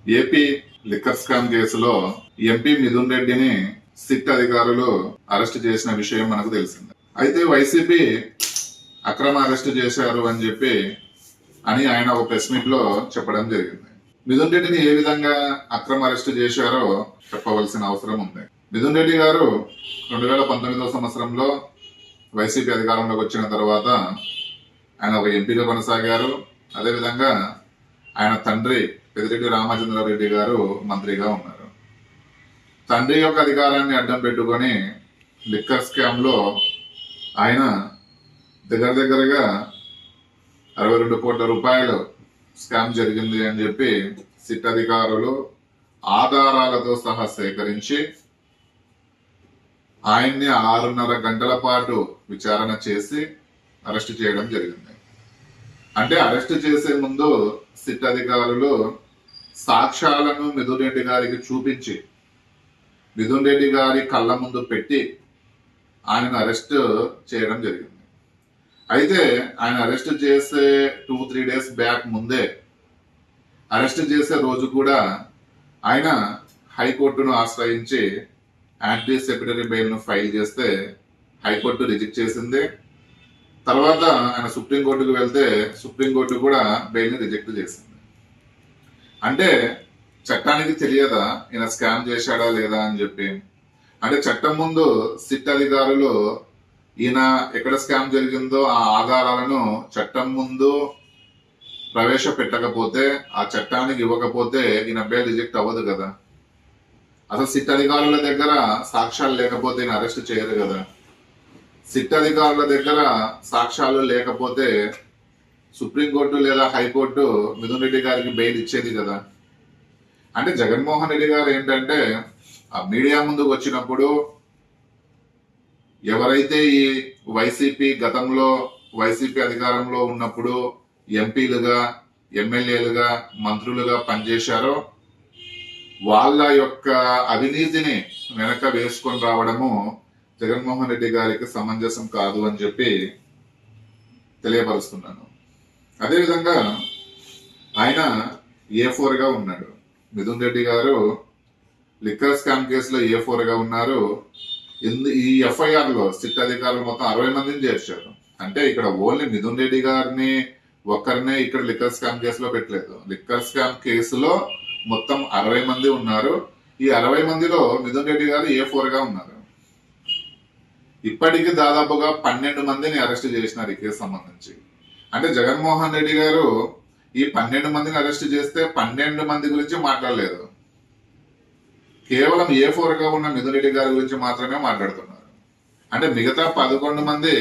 AP liquor scam కేసులో MP Mithun రెడ్డిని SIT అధికారులు అరెస్ట్ చేసిన విషయం మనకు తెలిసిందే. అయితే వైసీపీ అక్రమ అరెస్ట్ చేశారు అని చెప్పి ఆయన ఒక ప్రెస్ మీట్ లో చెప్పడం జరిగింది. మిథున్ రెడ్డిని ఏ విధంగా అక్రమ అరెస్ట్ చేశారో చెప్పవలసిన అవసరం ఉంది. మిథున్ రెడ్డి గారు 2019వ సంవత్సరంలో వైసీపీ అధికారంలోకి వచ్చిన తర్వాత ఆయన ఒక ఎంపీగా కొనసాగారు. అదేవిధంగా ఆయన తండ్రి పెద్దిరెడ్డి రామచంద్రారెడ్డి గారు మంత్రిగా ఉన్నారు. తండ్రి యొక్క అధికారాన్ని అడ్డం పెట్టుకొని లిక్కర్ స్కామ్ లో ఆయన దగ్గరగా 62 కోట్ల రూపాయలు స్కామ్ జరిగింది అని చెప్పి సిట్ అధికారులు ఆధారాలతో సహా సేకరించి ఆయన్ని 6.5 గంటల పాటు విచారణ చేసి అరెస్ట్ చేయడం జరిగింది. అంటే అరెస్ట్ చేసే ముందు సిట్ అధికారులు సాక్ష్యాలను మిథున్ రెడ్డి గారికి చూపించి మిథున్ రెడ్డి గారి కళ్ళ ముందు పెట్టి ఆయనను అరెస్ట్ చేయడం జరిగింది. అయితే ఆయన అరెస్ట్ చేసే 2-3 డేస్ బ్యాక్ ముందే అరెస్ట్ చేసే రోజు కూడా ఆయన హైకోర్టును ఆశ్రయించి యాంటీ సెక్యూరిటీ బెయిల్ ను ఫైల్ చేస్తే హైకోర్టు రిజెక్ట్ చేసింది. తర్వాత ఆయన సుప్రీంకోర్టుకు వెళ్తే సుప్రీంకోర్టు కూడా బెయిల్ ని రిజెక్ట్ చేసింది. అంటే చట్టానికి తెలియదా ఈయన స్కామ్ చేశాడా లేదా అని చెప్పి? అంటే చట్టం ముందు సిట్ అధికారులు ఈయన ఎక్కడ స్కామ్ జరిగిందో ఆ ఆధారాలను చట్టం ముందు ప్రవేశపెట్టకపోతే, ఆ చట్టానికి ఇవ్వకపోతే ఈయన బెయిల్ రిజెక్ట్ అవ్వదు కదా. అసలు సిట్ అధికారుల దగ్గర సాక్ష్యాలు లేకపోతే ఈయన అరెస్ట్ చేయరు కదా. సిట్ అధికారుల దగ్గర సాక్ష్యాలు లేకపోతే సుప్రీంకోర్టు లేదా హైకోర్టు మిథున్ రెడ్డి గారికి బెయిల్ ఇచ్చేది కదా. అంటే జగన్మోహన్ రెడ్డి గారు ఏంటంటే ఆ మీడియా ముందుకు వచ్చినప్పుడు ఎవరైతే ఈ వైసీపీ గతంలో వైసీపీ అధికారంలో ఉన్నప్పుడు ఎంపీలుగా, ఎమ్మెల్యేలుగా, మంత్రులుగా పనిచేశారో వాళ్ళ యొక్క అవినీతిని వెనక వేసుకొని రావడము జగన్మోహన్ రెడ్డి గారికి సమంజసం కాదు అని చెప్పి తెలియపరుస్తున్నాను. అదేవిధంగా ఆయన A4 గా ఉన్నాడు. మిథున్ రెడ్డి గారు లిక్కర్ స్కామ్ కేసులో A4 గా ఉన్నారు. ఈ ఎఫ్ఐఆర్ లో సిట్ అధికారులు మొత్తం 60 మందిని చేర్చారు. అంటే ఇక్కడ ఓన్లీ మిథున్ రెడ్డి గారిని ఒక్కరినే ఇక్కడ లిక్కర్ స్కామ్ కేసులో పెట్టలేదు. లిక్కర్ స్కామ్ కేసులో మొత్తం 60 మంది ఉన్నారు. ఈ 60 మందిలో మిథున్ రెడ్డి గారు A4 గా ఉన్నారు. ఇప్పటికీ దాదాపుగా 12 మందిని అరెస్ట్ చేసినారు ఈ కేసు సంబంధించి. అంటే జగన్మోహన్ రెడ్డి గారు ఈ 12 మందిని అరెస్ట్ చేస్తే 12 మంది గురించి మాట్లాడలేదు. కేవలం A4 గా ఉన్న మిథున్ రెడ్డి గారి గురించి మాత్రమే మాట్లాడుతున్నారు. అంటే మిగతా 11 మంది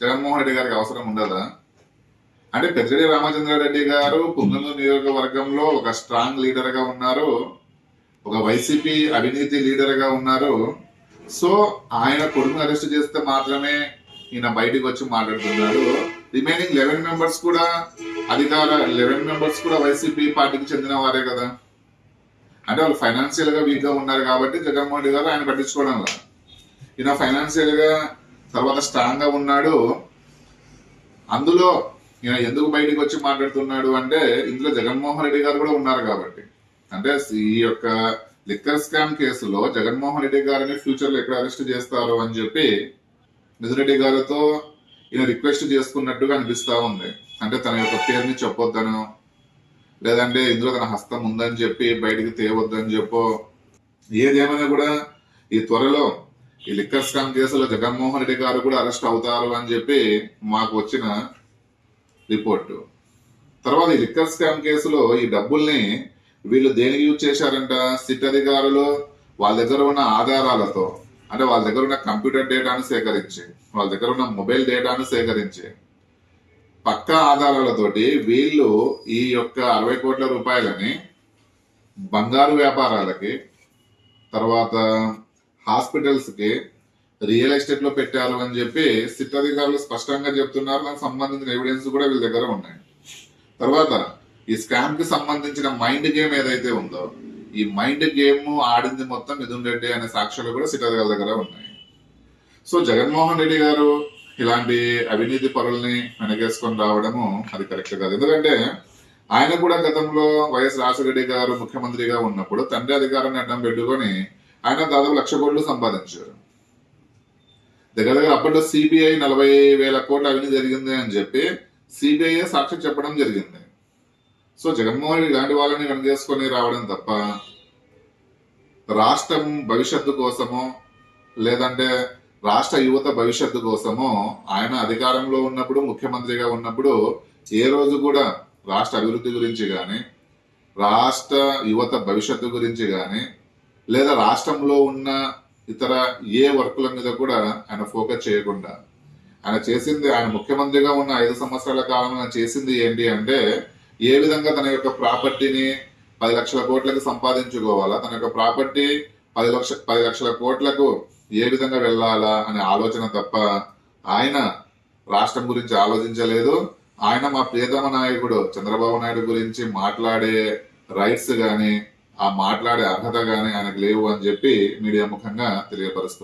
జగన్మోహన్ రెడ్డి గారికి అవసరం ఉండదా? అంటే పెద్దిరెడ్డి రామచంద్రారెడ్డి గారు పుంగనూరు నియోజకవర్గంలో ఒక స్ట్రాంగ్ లీడర్ గా ఉన్నారు, ఒక వైసీపీ అవినీతి లీడర్ గా ఉన్నారు. సో ఆయన కొడుకును అరెస్ట్ చేస్తే మాత్రమే ఈయన బయటికి వచ్చి మాట్లాడుతున్నాడు. రిమైనింగ్ 11 మెంబర్స్ కూడా 11 మెంబర్స్ కూడా వైసీపీ పార్టీకి చెందిన వారే కదా. అంటే వాళ్ళు ఫైనాన్షియల్ గా వీక్ గా ఉన్నారు కాబట్టి జగన్మోహన్ రెడ్డి గారు ఆయన పట్టించుకోవడం లేదు. ఈయన ఫైనాన్షియల్ గా తర్వాత స్ట్రాంగ్ గా ఉన్నాడు. అందులో ఈయన ఎందుకు బయటికి వచ్చి మాట్లాడుతున్నాడు అంటే ఇందులో జగన్మోహన్ రెడ్డి గారు కూడా ఉన్నారు కాబట్టి. అంటే ఈ యొక్క లిక్కర్ స్కామ్ కేసులో జగన్మోహన్ రెడ్డి గారిని ఫ్యూచర్ లో ఎక్కడ అరెస్ట్ చేస్తారు అని చెప్పి మిథున్ రెడ్డి గారితో ఈయన రిక్వెస్ట్ చేసుకున్నట్టుగా అనిపిస్తా ఉంది. అంటే తన యొక్క పేరుని చెప్పొద్దను, లేదంటే ఇందులో తన హస్తం ఉందని చెప్పి బయటికి తేవద్దని చెప్పో, ఏదేమైనా కూడా ఈ త్వరలో ఈ లిక్కర్ స్కామ్ కేసులో జగన్మోహన్ రెడ్డి గారు కూడా అరెస్ట్ అవుతారు అని చెప్పి మాకు వచ్చిన రిపోర్టు. తర్వాత ఈ లిక్కర్ స్కామ్ కేసులో ఈ డబ్బుల్ని వీళ్ళు దేనికి యూజ్ చేశారంట? సిట్ అధికారులు వాళ్ళ దగ్గర ఉన్న ఆధారాలతో, అంటే వాళ్ళ దగ్గర ఉన్న కంప్యూటర్ డేటాను సేకరించి, వాళ్ళ దగ్గర ఉన్న మొబైల్ డేటాను సేకరించి పక్కా ఆధారాలతోటి వీళ్ళు ఈ యొక్క 60 కోట్ల రూపాయలని బంగారు వ్యాపారాలకి, తర్వాత హాస్పిటల్స్ కి, రియల్ ఎస్టేట్ లో పెట్టారు అని చెప్పి సిట్ అధికారులు స్పష్టంగా చెప్తున్నారు. దానికి సంబంధించిన ఎవిడెన్స్ కూడా వీళ్ళ దగ్గర ఉన్నాయి. తర్వాత ఈ స్కామ్ కి సంబంధించిన మైండ్ గేమ్ ఏదైతే ఉందో, ఈ మైండ్ గేమ్ ఆడింది మొత్తం మిథున్ రెడ్డి అనే సాక్ష్యాలు కూడా సిట్ అధికారుల దగ్గర ఉన్నాయి. సో జగన్మోహన్ రెడ్డి గారు ఇలాంటి అవినీతి పరుల్ని వెనకేసుకొని రావడము అది కరెక్ట్ కాదు. ఎందుకంటే ఆయన కూడా గతంలో వైఎస్ రాజశేఖర గారు ముఖ్యమంత్రిగా ఉన్నప్పుడు తండ్రి అధికారాన్ని అడ్డం పెట్టుకొని ఆయన దాదాపు 1,00,000 కోట్లు సంపాదించారు. దగ్గర దగ్గర అప్పట్లో సిబిఐ 40,000 కోట్ల అవినీతి జరిగింది అని చెప్పి సిబిఐ సాక్ష్యం చెప్పడం జరిగింది. సో జగన్మోహన్ రెడ్డి ఇలాంటి వాళ్ళని వెనకేసుకొని రావడం తప్ప రాష్ట్రం భవిష్యత్తు కోసమో లేదంటే రాష్ట్ర యువత భవిష్యత్తు కోసమో ఆయన అధికారంలో ఉన్నప్పుడు ముఖ్యమంత్రిగా ఉన్నప్పుడు ఏ రోజు కూడా రాష్ట్ర అభివృద్ధి గురించి కానీ రాష్ట్ర యువత భవిష్యత్తు గురించి కానీ లేదా రాష్ట్రంలో ఉన్న ఇతర ఏ వర్కుల మీద కూడా ఆయన ఫోకస్ చేయకుండా ఆయన చేసింది, ఆయన ముఖ్యమంత్రిగా ఉన్న 5 సంవత్సరాల కాలంలో చేసింది ఏంటి అంటే ఏ విధంగా తన యొక్క ప్రాపర్టీని 10 లక్షల కోట్లకు సంపాదించుకోవాలా, తన యొక్క ప్రాపర్టీ 10 లక్షల కోట్లకు ఏ విధంగా వెళ్ళాలా అనే ఆలోచన తప్ప ఆయన రాష్ట్రం గురించి ఆలోచించలేదు. ఆయన మా ప్రియతమ నాయకుడు చంద్రబాబు నాయుడు గురించి మాట్లాడే రైట్స్ కానీ ఆ మాట్లాడే అర్హత కానీ ఆయనకు లేవు అని చెప్పి మీడియా ముఖంగా తెలియపరుస్తున్నారు.